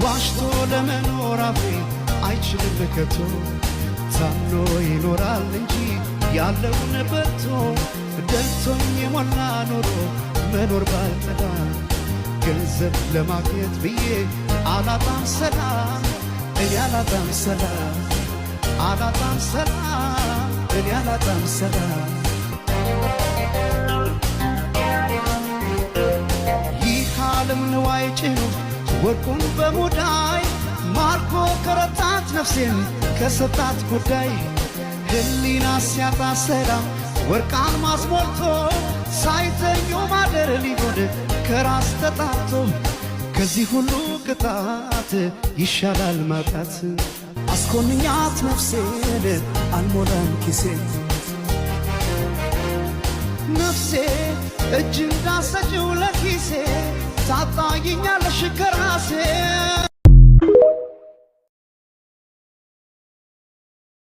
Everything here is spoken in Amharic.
ዋሽቶ ለመኖር አፌ አይችልም ከቶ ታምኖ ይኖራል እንጂ ያለውን በርቶ ደልቶኝ የሞላ ኖሮ መኖር ባልጠላ ገንዘብ ለማግኘት ብዬ አላጣም ሰላም እኔ አላጣም ሰላም አላጣም ሰላም እኔ አላጣም ሰላም ይህ ዓለም ንዋይ ጭኖ ወርቁን በሙዳይ ማርኮ ከረታት ነፍሴን ከሰጣት ጉዳይ ህሊና ሲያጣ ሰላም ወርቃን ማስሞልቶ ሳይተኙ ማደር ሊሆን ከራስ ተጣቶ ከዚህ ሁሉ ቅጣት ይሻላል ማጣት አስኮንኛት ነፍሴን አልሞላም ኪሴ ነፍሴ እጅ እንዳሰጭው ለኪሴ ታጣይኛለሽ ከራሴ